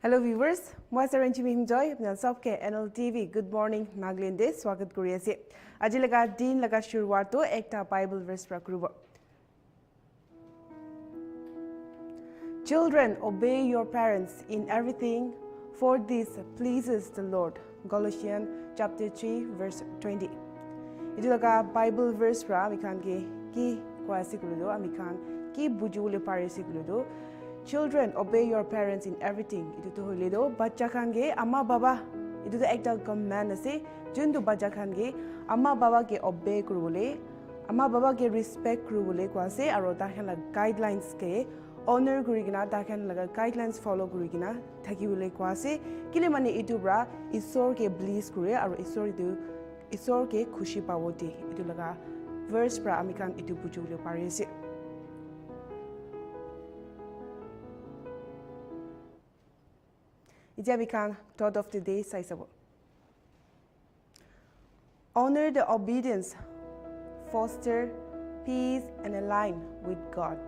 Hello viewers, মই সৰঞ্জিমি হিমজয় আপোনাৰ সবকে Nltv Goodmorning Nagaland de স্বাগত কৰি আছে। আজি লগা দিন লগা শুৰুৱাটো একটা বাইবেল ভাৰ্স পৰা কৰিব। Children, obey your parents in everything, for this pleases the Lord. Galatians chapter 3 verse 20. Itu laga Bible verse pra ami khan ki kwa sikuludo ami khan ki bujule pare sikuludo. Children, obey your parents in everything. Itu to holedo bacha khan ge amma baba itu to ekta command ase juntu bacha khan ge amma baba ke obey kurule amma baba ke respect kurule kwa ase aro ta khan la guidelines ke honor kurigina ta khan laga guidelines follow kurigina thakibule kwa ase kile mane itu bra isor ke bliss kure aro isor ke khushi pawote itu laga verse pra ami khan itu bujule pare ase. Ija we can thought of the day saisabo. Honor the obedience, foster peace and align with God.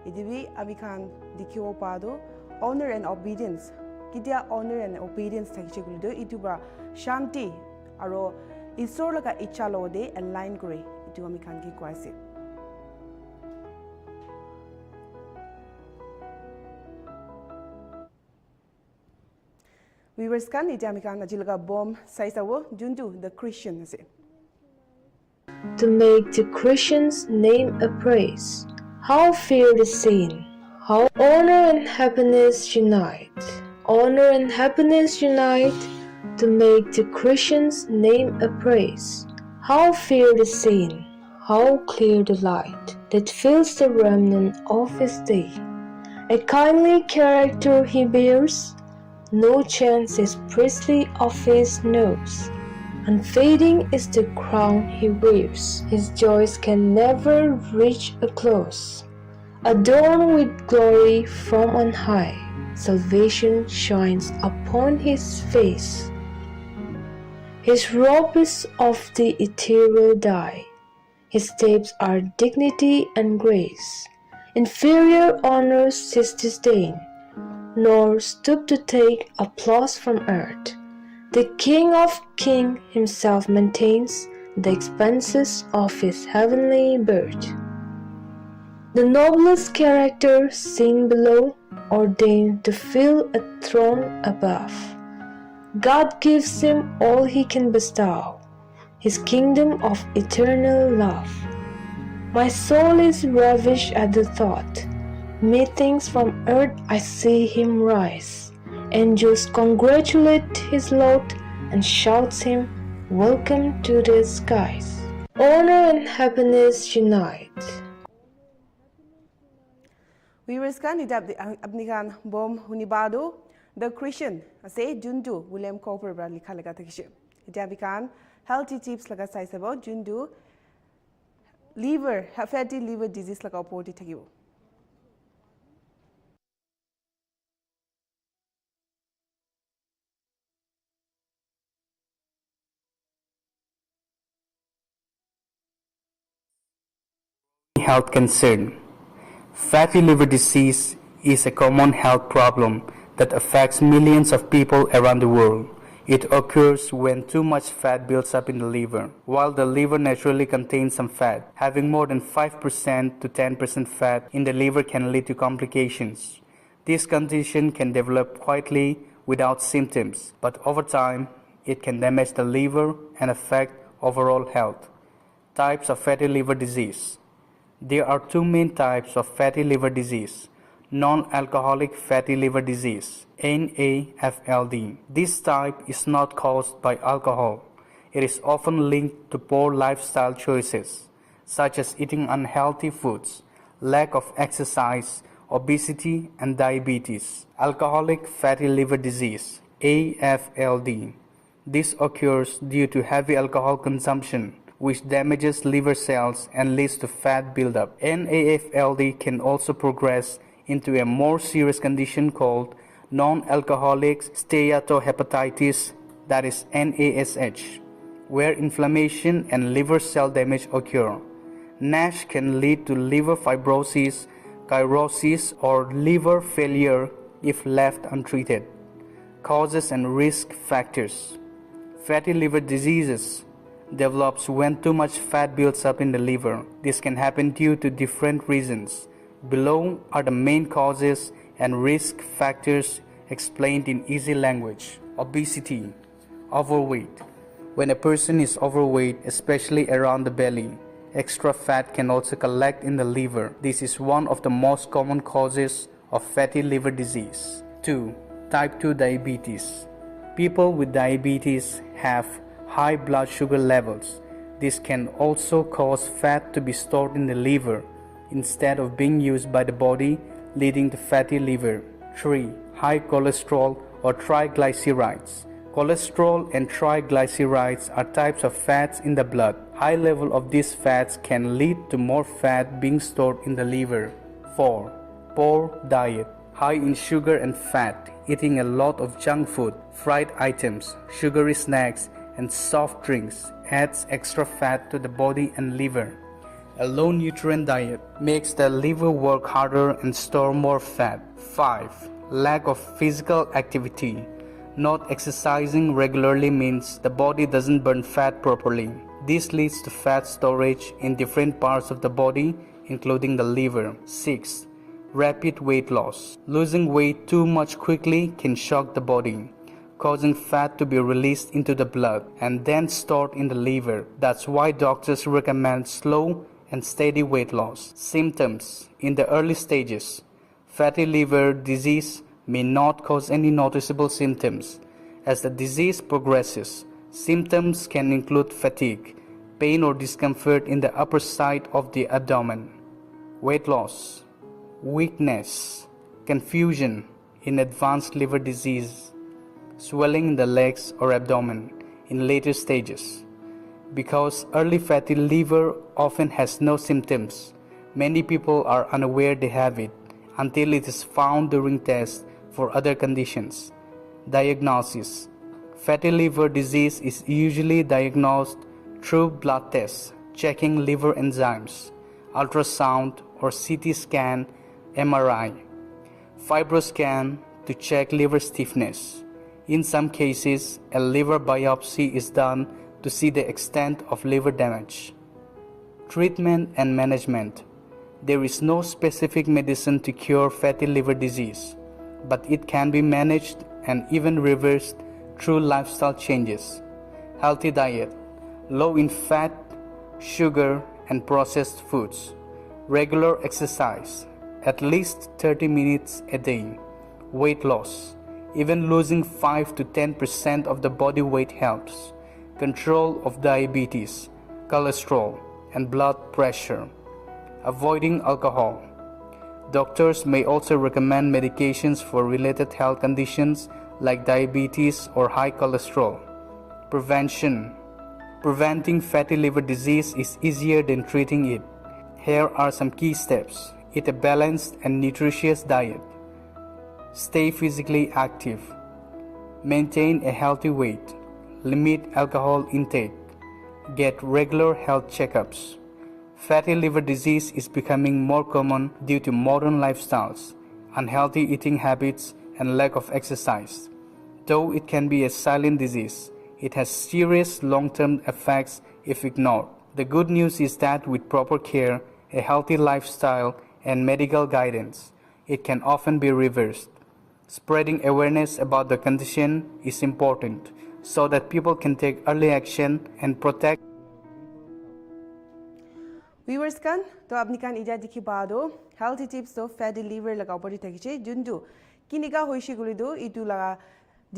Idibi we can dikyo pado honor and obedience. Kidia honor and obedience thakchigulido ituba shanti aro isor laga icha lode align kore itu ami kan ki kwaise. Viewers kan iti ami kan ajilaga bomb saisawo juntu the Christian ase. To make the Christian's name a praise, how fear the sin, how honor and happiness unite. Honor and happiness unite to make the Christian's name a praise. How fear the sin, how clear the light that fills the remnant of his day. A kindly character he bears, no chance his priestly office knows. Unfading is the crown he wears. His joys can never reach a close. Adorned with glory from on high, salvation shines upon his face. His robe is of the ethereal dye. His steps are dignity and grace. Inferior honors his disdain, nor stoop to take applause from earth. The King of Kings himself maintains the expenses of his heavenly birth. The noblest character seen below, ordained to fill a throne above. God gives him all he can bestow, his kingdom of eternal love. My soul is ravished at the thought. Methinks from earth I see him rise. Angels congratulate his lot and shouts him, welcome to the skies. Honor and happiness unite. Viewers kan iti apni kan bomb hunibado the Christian ase juntu William Cowper bra likha laga thakise. Iti abi kan healthy tips laga saisabo juntu fatty liver disease laga opor thakibo. Health concern. Fatty liver disease is a common health problem that affects millions of people around the world. It occurs when too much fat builds up in the liver. While the liver naturally contains some fat, having more than 5% to 10% fat in the liver can lead to complications. This condition can develop quietly without symptoms, but over time it can damage the liver and affect overall health. Types of fatty liver disease. There are two main types of fatty liver disease: non-alcoholic fatty liver disease, NAFLD. This type is not caused by alcohol. It is often linked to poor lifestyle choices, such as eating unhealthy foods, lack of exercise, obesity, and diabetes. Alcoholic fatty liver disease, AFLD. This occurs due to heavy alcohol consumption, which damages liver cells and leads to fat buildup. NAFLD can also progress into a more serious condition called non-alcoholic steatohepatitis, that is NASH, where inflammation and liver cell damage occur. NASH can lead to liver fibrosis, cirrhosis, or liver failure if left untreated. Causes and risk factors. Fatty liver diseases develops when too much fat builds up in the liver. This can happen due to different reasons. Below are the main causes and risk factors explained in easy language. Obesity, overweight. When a person is overweight, especially around the belly, extra fat can also collect in the liver. This is one of the most common causes of fatty liver disease. 2. Type 2 diabetes. People with diabetes have high blood sugar levels. This can also cause fat to be stored in the liver instead of being used by the body, leading to fatty liver. 3. High cholesterol or triglycerides. Cholesterol and triglycerides are types of fats in the blood. High level of these fats can lead to more fat being stored in the liver. 4. Poor diet. High in sugar and fat. Eating a lot of junk food, fried items, sugary snacks, and soft drinks adds extra fat to the body and liver. A low nutrient diet makes the liver work harder and store more fat. 5. Lack of physical activity. Not exercising regularly means the body doesn't burn fat properly. This leads to fat storage in different parts of the body, including the liver. 6. Rapid weight loss. Losing weight too much quickly can shock the body, causing fat to be released into the blood and then stored in the liver. That's why doctors recommend slow and steady weight loss. Symptoms. In the early stages, fatty liver disease may not cause any noticeable symptoms. As the disease progresses, symptoms can include fatigue, pain or discomfort in the upper side of the abdomen. Weight loss. Weakness, confusion in advanced liver disease, swelling in the legs or abdomen in later stages. Because early fatty liver often has no symptoms, many people are unaware they have it until it is found during tests for other conditions. Diagnosis. Fatty liver disease is usually diagnosed through blood tests, checking liver enzymes, ultrasound or CT scan, MRI, fibroscan to check liver stiffness. In some cases, a liver biopsy is done to see the extent of liver damage. Treatment and management. There is no specific medicine to cure fatty liver disease, but it can be managed and even reversed through lifestyle changes. Healthy diet, low in fat, sugar, and processed foods. Regular exercise, at least 30 minutes a day. Weight loss. Even losing 5 to 10% of the body weight helps. Control of diabetes, cholesterol, and blood pressure. Avoiding alcohol. Doctors may also recommend medications for related health conditions like diabetes or high cholesterol. Prevention. Preventing fatty liver disease is easier than treating it. Here are some key steps. Eat a balanced and nutritious diet. Stay physically active. Maintain a healthy weight. Limit alcohol intake. Get regular health checkups. Fatty liver disease is becoming more common due to modern lifestyles, unhealthy eating habits, and lack of exercise. Though it can be a silent disease, it has serious long-term effects if ignored. The good news is that with proper care, a healthy lifestyle, and medical guidance, it can often be reversed. Spreading awareness about the condition is important so that people can take early action and protect. Viewers kan to apni kan ija dikhi pado healthy tips to fatty liver laga opor thakiche jundu kinika hoishi gulido itu laga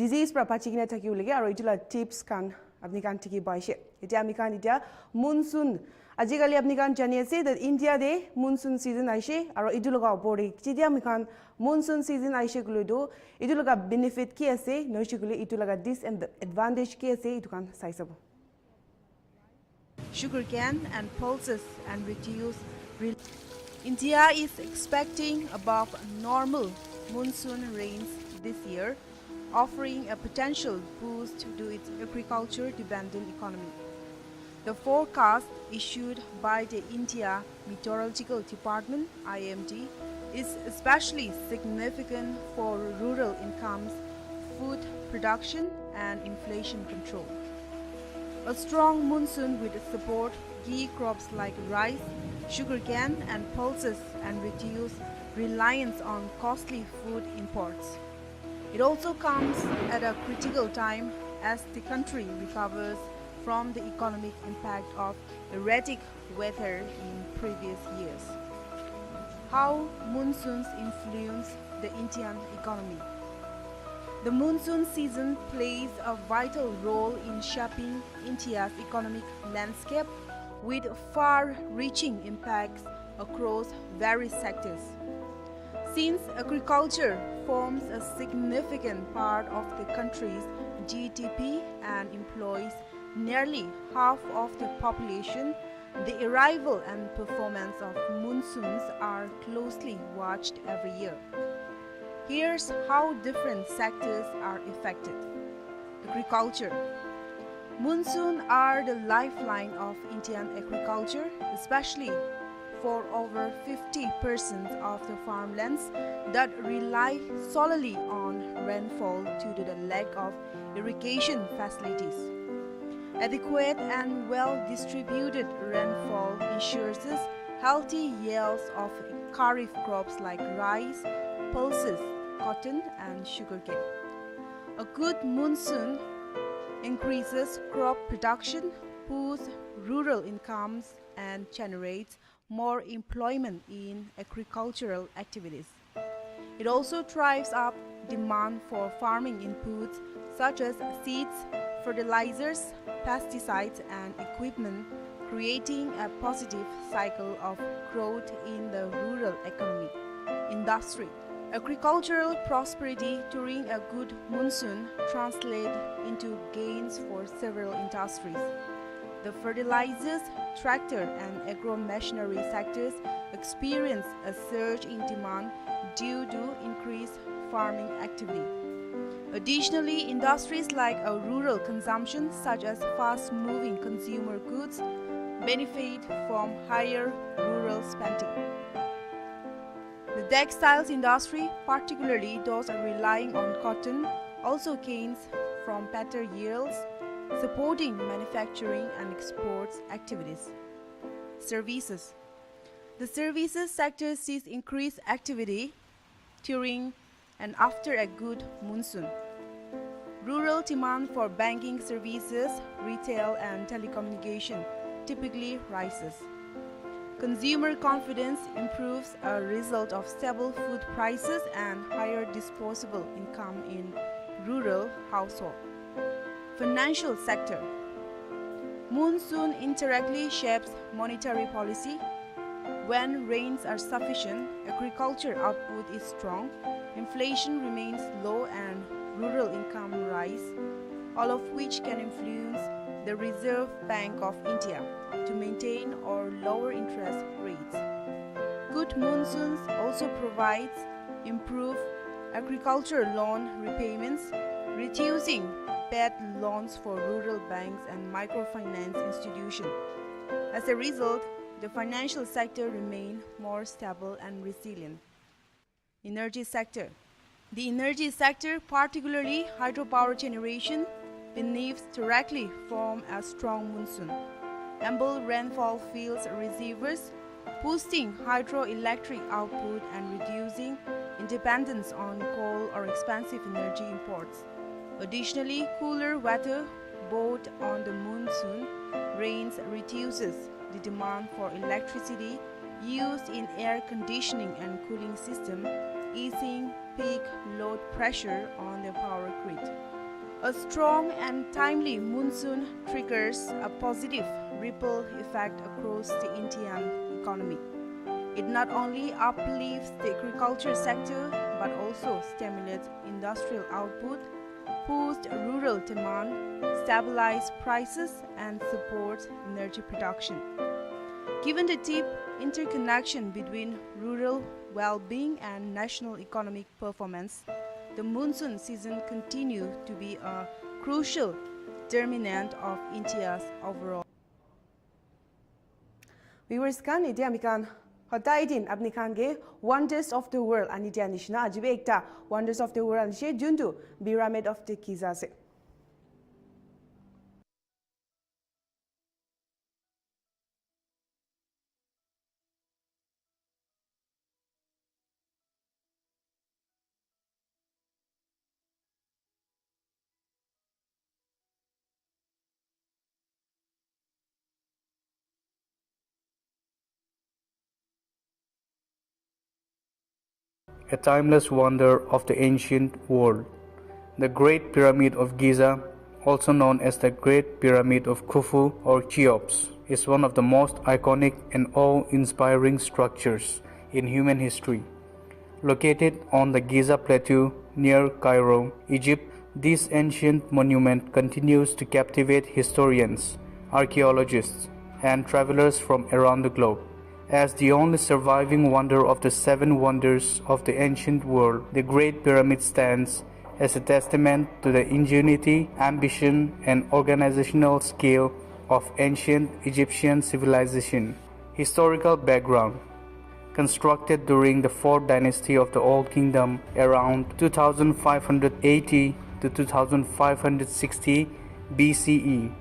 disease pra pachikina thaki ulege aro itu la tips kan apni kan tiki baishe eta ami kan ita monsoon Ajikali apni kan jani ase that India de monsoon season aise aro itu laga opor chidi ami kan monsoon season aise gulido itu laga benefit ki ase noishi guli itu laga disadvantage ki ase itu kan saisabo sugarcane and pulses and reduce. India is expecting above normal monsoon rains this year, offering a potential boost to its agriculture-dependent economy. The forecast issued by the India Meteorological Department (IMD) is especially significant for rural incomes, food production, and inflation control. A strong monsoon will support key crops like rice, sugarcane, and pulses and reduce reliance on costly food imports. It also comes at a critical time as the country recovers from the economic impact of erratic weather in previous years. How monsoons influence the Indian economy. The monsoon season plays a vital role in shaping India's economic landscape with far-reaching impacts across various sectors. Since agriculture forms a significant part of the country's GDP and employs nearly half of the population, the arrival and performance of monsoons are closely watched every year. Here's how different sectors are affected. Agriculture. Monsoons are the lifeline of Indian agriculture, especially for over 50% of the farmlands that rely solely on rainfall due to the lack of irrigation facilities. Adequate and well-distributed rainfall ensures healthy yields of kharif crops like rice, pulses, cotton, and sugarcane. A good monsoon increases crop production, boosts rural incomes, and generates more employment in agricultural activities. It also drives up demand for farming inputs such as seeds, fertilizers, pesticides, and equipment, creating a positive cycle of growth in the rural economy. Industry. Agricultural prosperity during a good monsoon translates into gains for several industries. The fertilizers, tractor, and agro-machinery sectors experience a surge in demand due to increased farming activity. Additionally, industries like rural consumption, such as fast-moving consumer goods, benefit from higher rural spending. The textiles industry, particularly those relying on cotton, also gains from better yields, supporting manufacturing and exports activities. Services. The services sector sees increased activity during and after a good monsoon. Rural demand for banking services, retail, and telecommunication typically rises. Consumer confidence improves as a result of stable food prices and higher disposable income in rural households. Financial sector. Monsoon indirectly shapes monetary policy. When rains are sufficient, agriculture output is strong, inflation remains low, and rural income rise, all of which can influence the Reserve Bank of India to maintain or lower interest rates. Good monsoons also provides improved agriculture loan repayments, reducing bad loans for rural banks and microfinance institutions. As a result, the financial sector remains more stable and resilient. Energy sector. The energy sector, particularly hydropower generation, benefits directly from a strong monsoon. Ample rainfall fills reservoirs, boosting hydroelectric output and reducing dependence on coal or expensive energy imports. Additionally, cooler weather brought on the monsoon rains reduces the demand for electricity used in air conditioning and cooling system, easing peak load pressure on the power grid. A strong and timely monsoon triggers a positive ripple effect across the Indian economy. It not only uplifts the agriculture sector but also stimulates industrial output, boosts rural demand, stabilizes prices, and supports energy production. Given the deep interconnection between rural well-being and national economic performance, the monsoon season continues to be a crucial determinant of India's overall. Viewers kan iti amikan Hotaitin apni khange Wonders of the World anitia nishna ajibe ekta Wonders of the World anishe juntu Pyramid of the Giza se. A timeless wonder of the ancient world. The Great Pyramid of Giza, also known as the Great Pyramid of Khufu or Cheops, is one of the most iconic and awe-inspiring structures in human history. Located on the Giza Plateau near Cairo, Egypt, this ancient monument continues to captivate historians, archaeologists, and travelers from around the globe. As the only surviving wonder of the 7 wonders of the ancient world, the Great Pyramid stands as a testament to the ingenuity, ambition, and organizational skill of ancient Egyptian civilization. Historical background: constructed during the 4th dynasty of the Old Kingdom around 2580 to 2560 BCE,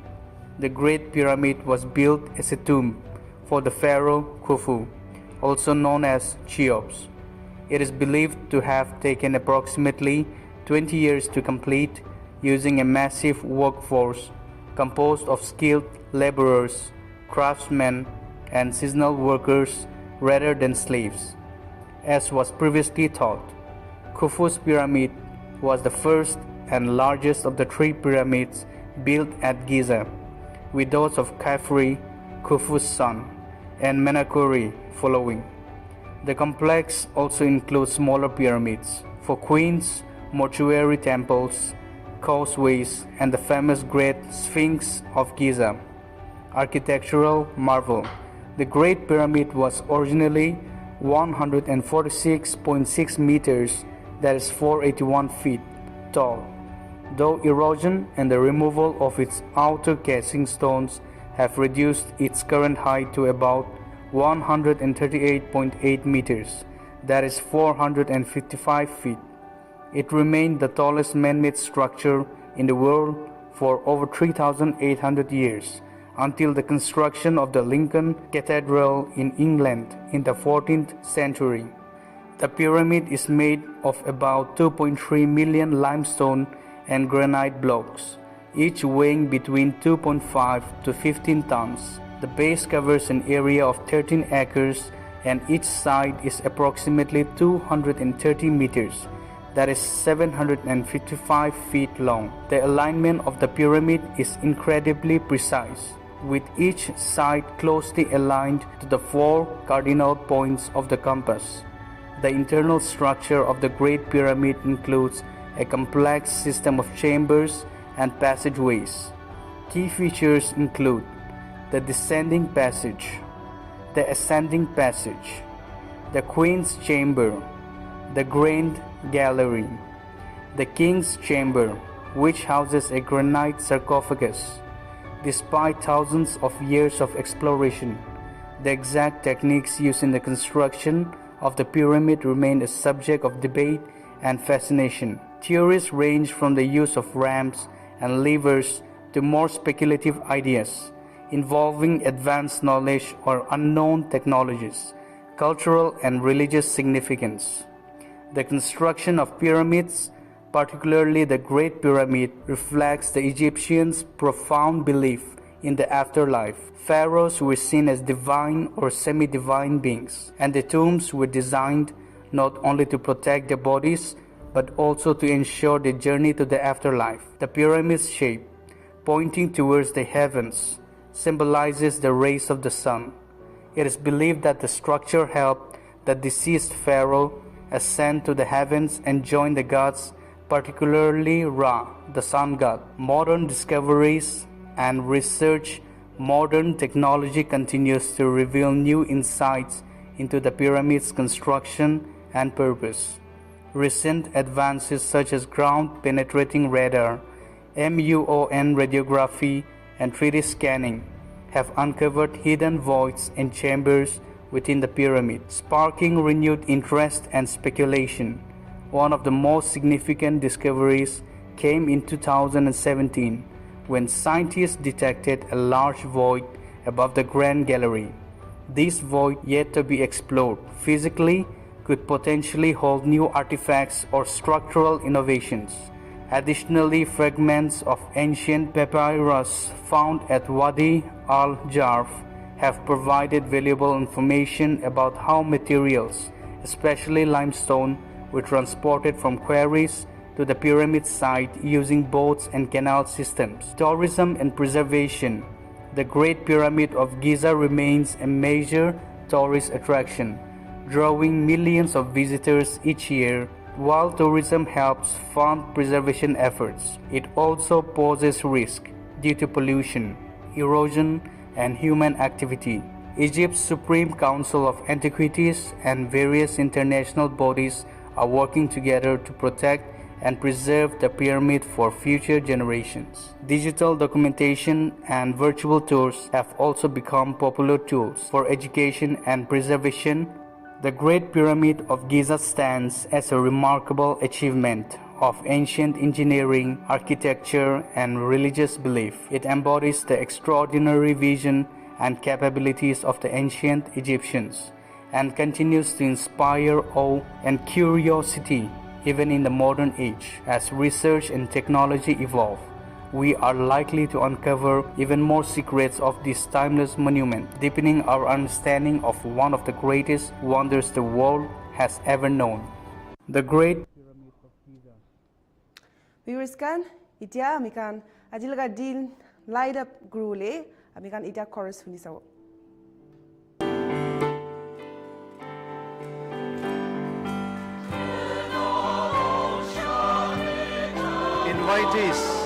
the Great Pyramid was built as a tomb for the pharaoh Khufu, also known as Cheops. It is believed to have taken approximately 20 years to complete, using a massive workforce composed of skilled laborers, craftsmen, and seasonal workers rather than slaves. As was previously thought, Khufu's pyramid was the first and largest of the 3 pyramids built at Giza, with those of Khafre, Khufu's son, and Menkaure following. The complex also includes smaller pyramids for queens, mortuary temples, causeways, and the famous Great Sphinx of Giza. Architectural marvel: the Great Pyramid was originally 146.6 meters, that is 481 feet, tall, though erosion and the removal of its outer casing stones have reduced its current height to about 138.8 meters, that is 455 feet. It remained the tallest man-made structure in the world for over 3,800 years, until the construction of the Lincoln Cathedral in England in the 14th century. The pyramid is made of about 2.3 million limestone and granite blocks, each weighing between 2.5 to 15 tons. The base covers an area of 13 acres and each side is approximately 230 meters, that is 755 feet long. The alignment of the pyramid is incredibly precise, with each side closely aligned to the 4 cardinal points of the compass. The internal structure of the Great Pyramid includes a complex system of chambers and passageways. Key features include the descending passage, the ascending passage, the Queen's Chamber, the Grand Gallery, the King's Chamber, which houses a granite sarcophagus. Despite thousands of years of exploration, the exact techniques used in the construction of the pyramid remain a subject of debate and fascination. Theories range from the use of ramps and levers to more speculative ideas involving advanced knowledge or unknown technologies, cultural and religious significance. The construction of pyramids, particularly the Great Pyramid, reflects the Egyptians' profound belief in the afterlife. Pharaohs were seen as divine or semi-divine beings, and the tombs were designed not only to protect their bodies but also to ensure the journey to the afterlife. The pyramid's shape, pointing towards the heavens, symbolizes the rays of the sun. It is believed that the structure helped the deceased pharaoh ascend to the heavens and join the gods, particularly Ra, the sun god. Modern discoveries and research, modern technology continues to reveal new insights into the pyramid's construction and purpose. Recent advances such as ground-penetrating radar, MUON radiography, and 3D scanning have uncovered hidden voids and chambers within the pyramid, sparking renewed interest and speculation. One of the most significant discoveries came in 2017 when scientists detected a large void above the Grand Gallery. This void, yet to be explored physically, could potentially hold new artifacts or structural innovations. Additionally, fragments of ancient papyrus found at Wadi al-Jarf have provided valuable information about how materials, especially limestone, were transported from quarries to the pyramid site using boats and canal systems. Tourism and preservation. The Great Pyramid of Giza remains a major tourist attraction, drawing millions of visitors each year. While tourism helps fund preservation efforts, it also poses risk due to pollution, erosion, and human activity. Egypt's Supreme Council of Antiquities and various international bodies are working together to protect and preserve the pyramid for future generations. Digital documentation and virtual tours have also become popular tools for education and preservation. The Great Pyramid of Giza stands as a remarkable achievement of ancient engineering, architecture, and religious belief. It embodies the extraordinary vision and capabilities of the ancient Egyptians and continues to inspire awe and curiosity even in the modern age. As research and technology evolve, we are likely to uncover even more secrets of this timeless monument, deepening our understanding of one of the greatest wonders the world has ever known. The Great Pyramid of Giza. Viewers kan, itia amikan ajilga deal light up grule amikan itia chorus huni sawo. Invitees.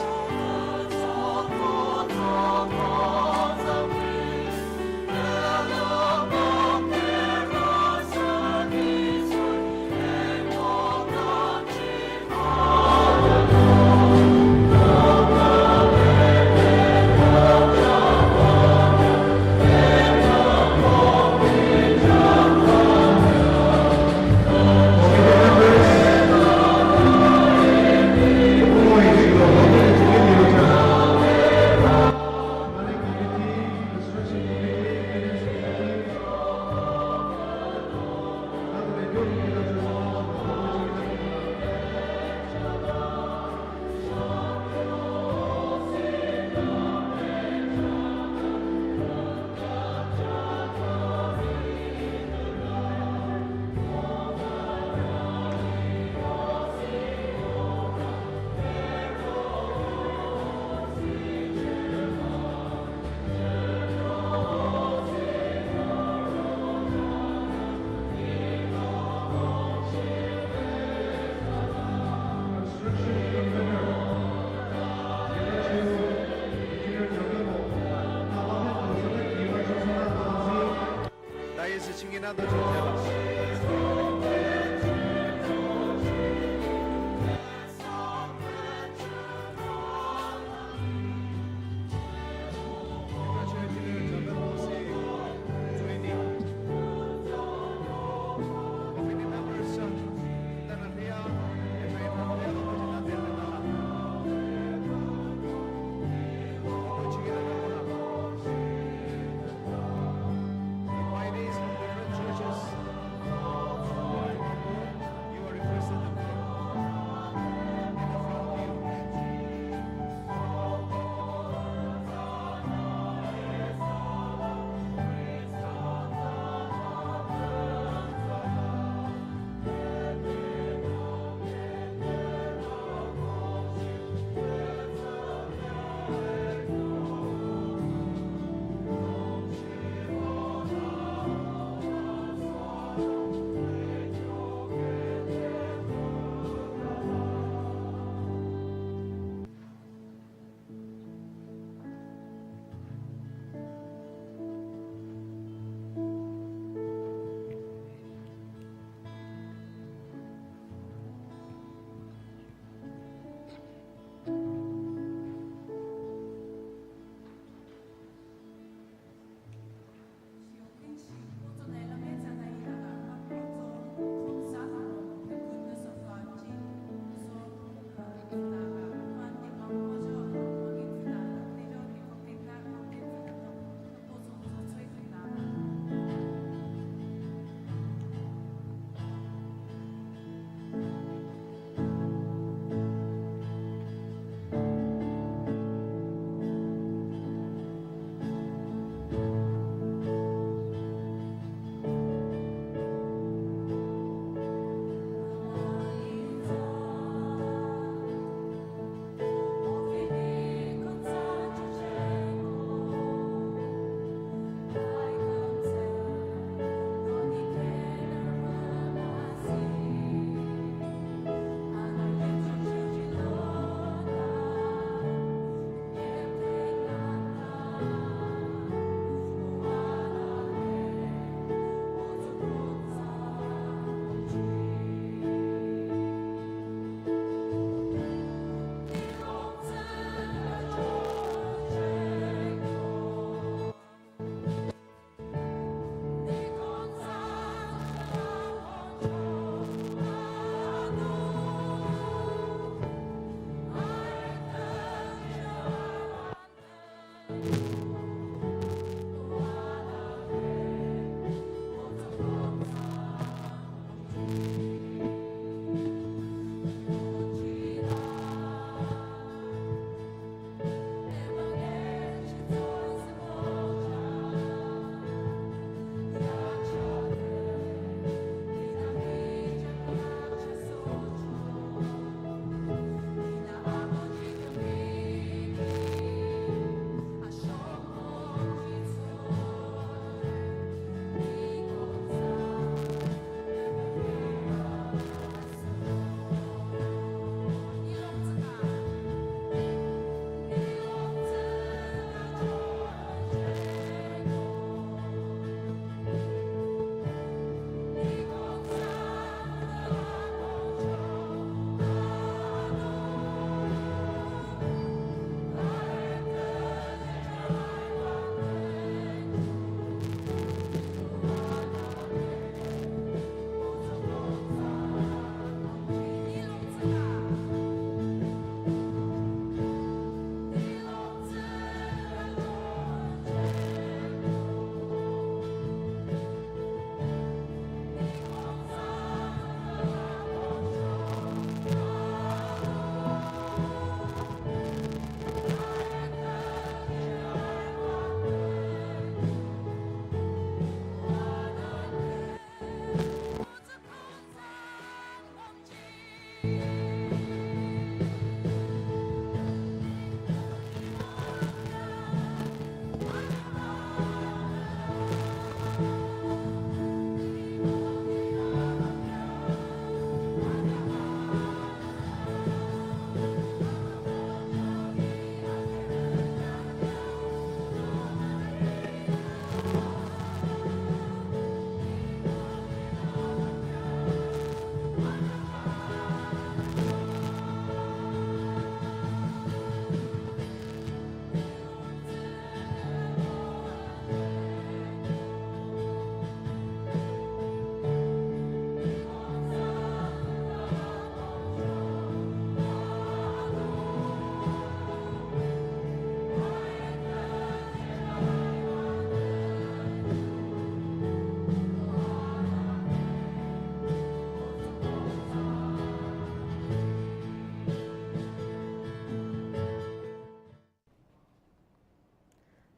증인하도 좋대라.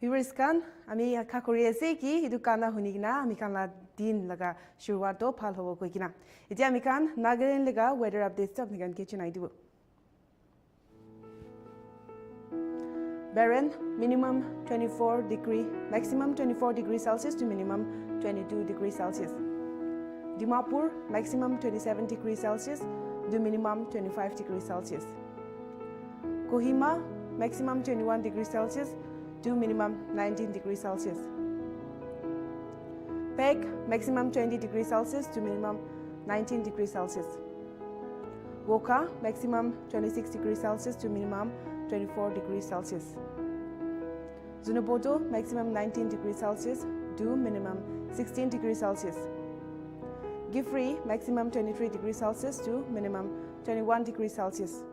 Viewers kan ami kha Korea se ki idu kana hunigina ami kan la din laga shuruat to phal hobo koikina iti ami kan Nagaland laga weather updates to amikan ke chunai dibu Barren minimum 24 degree maximum 24 degrees Celsius to minimum 22 degrees Celsius Dimapur maximum 27 degrees Celsius to minimum 25 degrees Celsius Kohima maximum 21 degrees Celsius to minimum 19 degrees Celsius. Peg, maximum 20 degrees Celsius to minimum 19 degrees Celsius. Woka, maximum 26 degrees Celsius to minimum 24 degrees Celsius. Zunaboto, maximum 19 degrees Celsius to minimum 16 degrees Celsius. Gifree, maximum 23 degrees Celsius to minimum 21 degrees Celsius.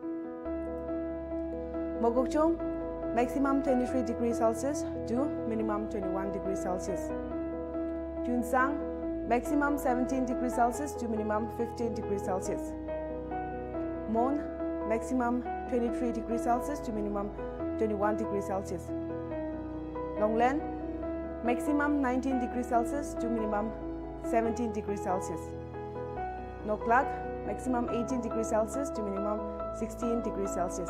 Mogokchong, maximum 23 degrees Celsius to minimum 21 degrees Celsius. Tunsang, maximum 17 degrees Celsius to minimum 15 degrees Celsius. Mon, maximum 23 degrees Celsius to minimum 21 degrees Celsius. Longland, maximum 19 degrees Celsius to minimum 17 degrees Celsius. Noklak, maximum 18 degrees Celsius to minimum 16 degrees Celsius.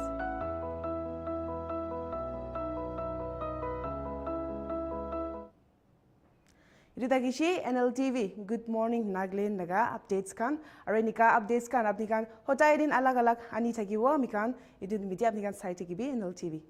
Itagishi Nltv Goodmorning Nagaland naga updates kan arenika updates kan apni kan hotai din alag alag ani thakibo mikan idun media apni kan site kibi Nltv